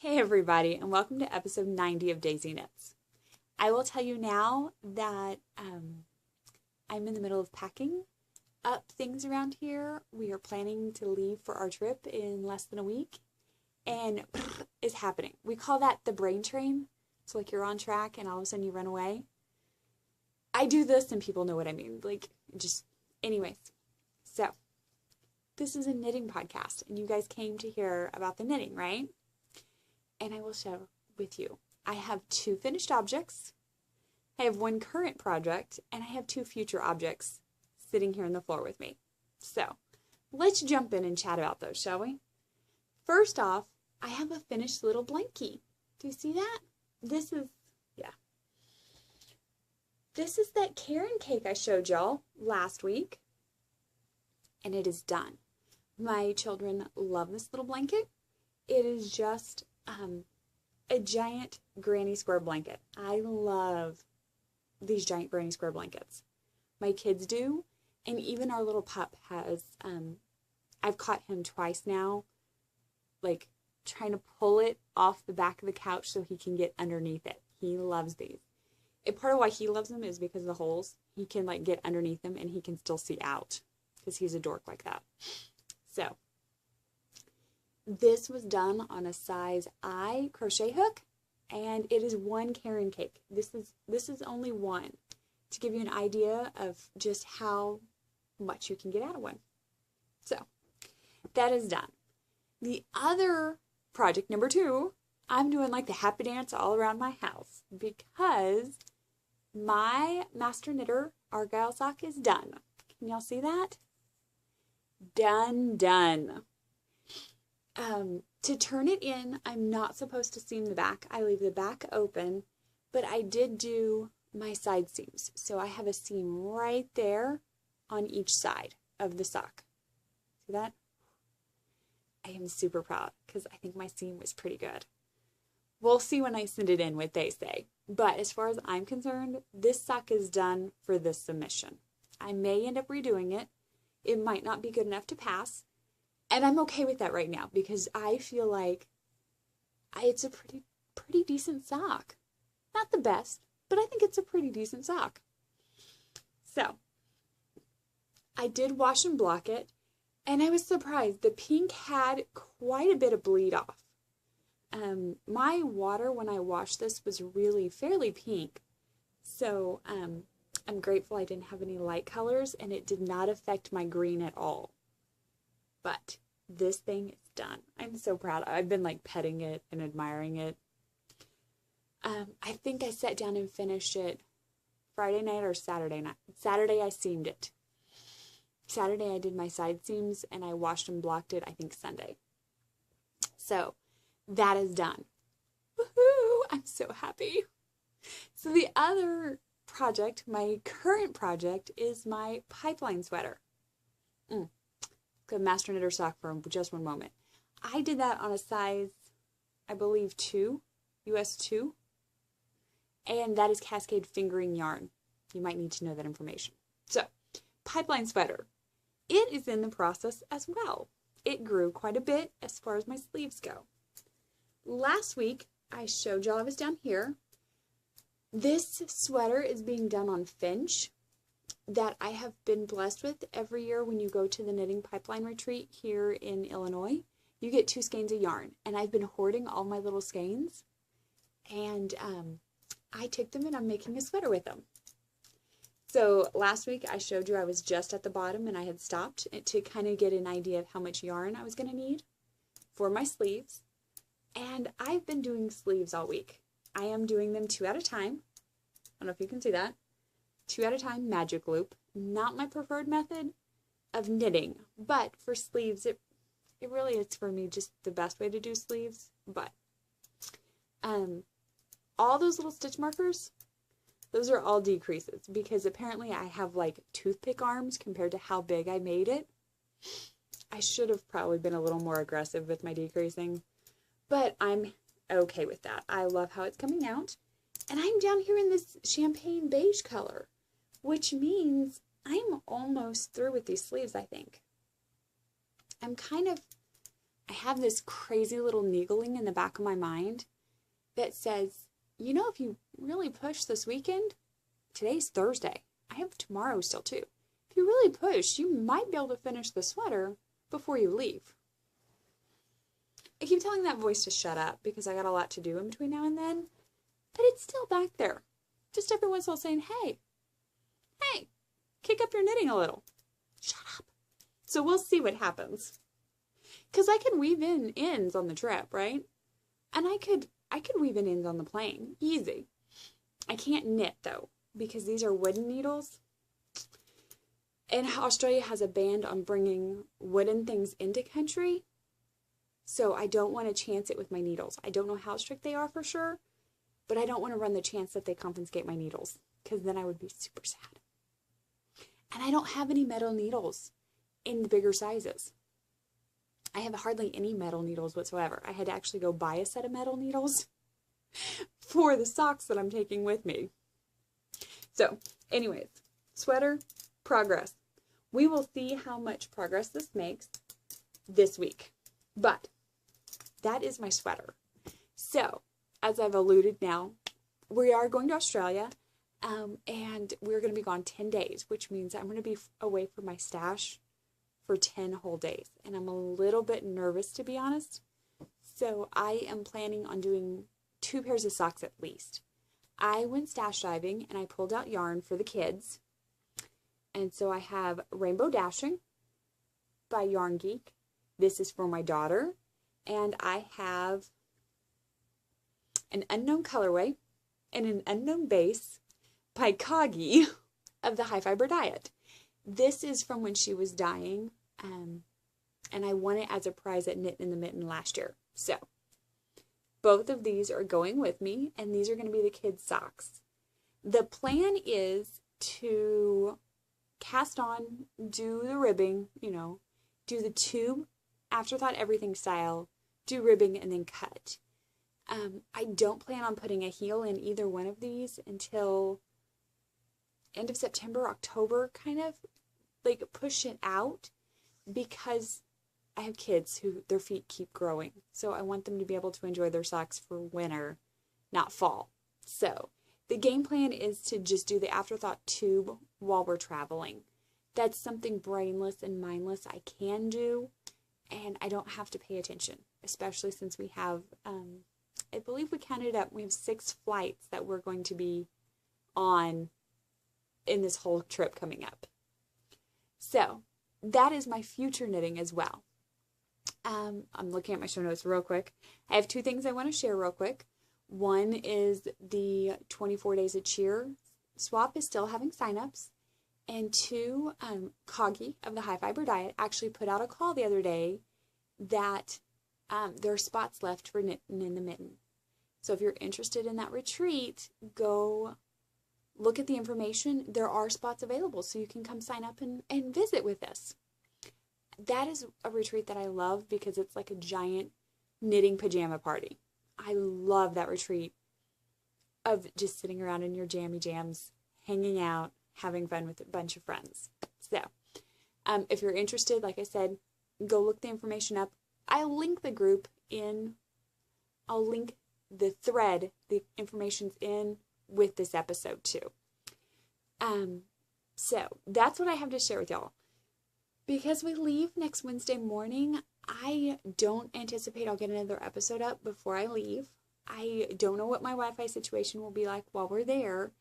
Hey everybody, and welcome to episode 90 of Daisy Knits. I will tell you now that I'm in the middle of packing up things around here. We are planning to leave for our trip in less than a week, and it's happening. We call that the brain train. So like you're on track and all of a sudden you run away. I do this and people know what I mean. Anyways. So, this is a knitting podcast, and you guys came to hear about the knitting, right? And I will share with you. I have 2 finished objects, I have 1 current project, and I have 2 future objects sitting here on the floor with me. So, let's jump in and chat about those, shall we? First off, I have a finished little blankie. Do you see that? This is that Karen cake I showed y'all last week, and it is done. My children love this little blanket. It is just a giant granny square blanket. I love these giant granny square blankets. My kids do, and even our little pup has, I've caught him twice now, like trying to pull it off the back of the couch so he can get underneath it. He loves these. And part of why he loves them is because of the holes. He can like get underneath them and he can still see out because he's a dork like that. So, this was done on a size I crochet hook, and it is 1 Karen cake. This is only 1 to give you an idea of just how much you can get out of one. So, that is done. The other project, number 2, I'm doing like the happy dance all around my house because my master knitter Argyle Sock is done. Can y'all see that? Done. To turn it in, I'm not supposed to seam the back. I leave the back open, but I did do my side seams. So I have a seam right there on each side of the sock. See that? I am super proud because I think my seam was pretty good. We'll see when I send it in what they say. But as far as I'm concerned, this sock is done for this submission. I may end up redoing it. It might not be good enough to pass. And I'm okay with that right now because I feel like it's a pretty decent sock. Not the best, but I think it's a pretty decent sock. So, I did wash and block it, and I was surprised. The pink had quite a bit of bleed off. My water when I washed this was really fairly pink. So, I'm grateful I didn't have any light colors, and it did not affect my green at all. But this thing is done. I'm so proud. I've been like petting it and admiring it. I think I sat down and finished it Friday night or Saturday night. Saturday I seamed it. Saturday I did my side seams and I washed and blocked it, I think Sunday. So that is done. Woohoo! I'm so happy. So the other project, my current project, is my pipeline sweater. Master knitter sock for just 1 moment. I did that on a size, I believe 2, US 2, and that is Cascade fingering yarn. You might need to know that information. So, pipeline sweater. It is in the process as well. It grew quite a bit as far as my sleeves go. Last week, I showed y'all I was down here. This sweater is being done on Finch that I have been blessed with every year when you go to the Knitting Pipeline Retreat here in Illinois. You get 2 skeins of yarn, and I've been hoarding all my little skeins, and I took them and I'm making a sweater with them. So last week I showed you I was just at the bottom and I had stopped to kind of get an idea of how much yarn I was going to need for my sleeves, and I've been doing sleeves all week. I am doing them 2 at a time. I don't know if you can see that. 2 at a time magic loop. Not my preferred method of knitting, but for sleeves it really is for me just the best way to do sleeves. But all those little stitch markers, those are all decreases because apparently I have like toothpick arms compared to how big I made it. I should have probably been a little more aggressive with my decreasing, but I'm okay with that. I love how it's coming out. And I'm down here in this champagne beige color, which means I'm almost through with these sleeves, I think. I'm kind of I have this crazy little niggling in the back of my mind that says, you know, if you really push this weekend, today's Thursday. I have tomorrow still too. If you really push, you might be able to finish the sweater before you leave. I keep telling that voice to shut up because I got a lot to do in between now and then, but it's still back there. Just every once in a while saying, hey, kick up your knitting a little. Shut up. So we'll see what happens. Because I can weave in ends on the trip, right? And I could weave in ends on the plane. Easy. I can't knit, though, because these are wooden needles. And Australia has a ban on bringing wooden things into country. So I don't want to chance it with my needles. I don't know how strict they are for sure, but I don't want to run the chance that they confiscate my needles, because then I would be super sad. And I don't have any metal needles in the bigger sizes. I have hardly any metal needles whatsoever. I had to actually go buy a set of metal needles for the socks that I'm taking with me. So, anyways, sweater, progress. We will see how much progress this makes this week. But that is my sweater. So, as I've alluded now, we are going to Australia, and we're going to be gone 10 days, which means I'm going to be away from my stash for 10 whole days. And I'm a little bit nervous, to be honest. So I am planning on doing 2 pairs of socks at least. I went stash diving and I pulled out yarn for the kids. And so I have Rainbow Dashing by Yarn Geek. This is for my daughter. And I have an unknown colorway and an unknown base by Coggy of the High Fiber Diet. This is from when she was dying, and I won it as a prize at Knit in the Mitten last year. So, both of these are going with me, and these are going to be the kids' socks. The plan is to cast on, do the ribbing, do the tube, afterthought everything style, do ribbing, and then cut. I don't plan on putting a heel in either one of these until end of September, October, kind of like push it out, because I have kids who their feet keep growing. So I want them to be able to enjoy their socks for winter, not fall. So the game plan is to just do the afterthought tube while we're traveling. That's something brainless and mindless I can do, and I don't have to pay attention, especially since we have, I believe we counted up, we have 6 flights that we're going to be on in this whole trip coming up. So that is my future knitting as well. I'm looking at my show notes real quick. I have 2 things I want to share real quick. One is the 24 Days of Cheer swap is still having signups. And 2, Coggy of the High Fiber Diet actually put out a call the other day that there are spots left for Knitting in the Mitten. So if you're interested in that retreat, go look at the information. There are spots available, so you can come sign up and visit with us. That is a retreat that I love because it's like a giant knitting pajama party. I love that retreat of just sitting around in your jammy jams, hanging out, having fun with a bunch of friends. So, if you're interested, like I said, go look the information up. I'll link the group in, I'll link the thread, the information's in with this episode too. So that's what I have to share with y'all. Because we leave next Wednesday morning, I don't anticipate I'll get another episode up before I leave. I don't know what my Wi-Fi situation will be like while we're there.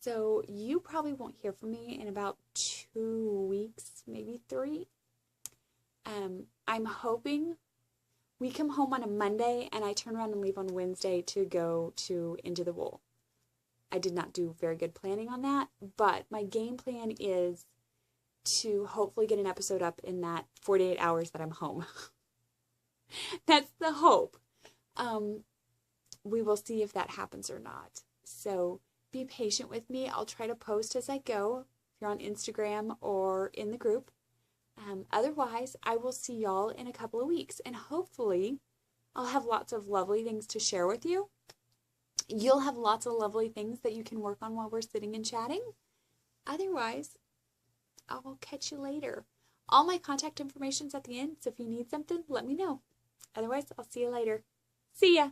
So you probably won't hear from me in about 2 weeks, maybe 3. I'm hoping we come home on a Monday and I turn around and leave on Wednesday to go to Into the Wool. I did not do very good planning on that, but my game plan is to hopefully get an episode up in that 48 hours that I'm home. That's the hope. We will see if that happens or not. So be patient with me. I'll try to post as I go, if you're on Instagram or in the group. Otherwise, I will see y'all in a couple of weeks, and hopefully I'll have lots of lovely things to share with you. You'll have lots of lovely things that you can work on while we're sitting and chatting. Otherwise, I will catch you later. All my contact information's at the end, so if you need something, let me know. Otherwise, I'll see you later. See ya!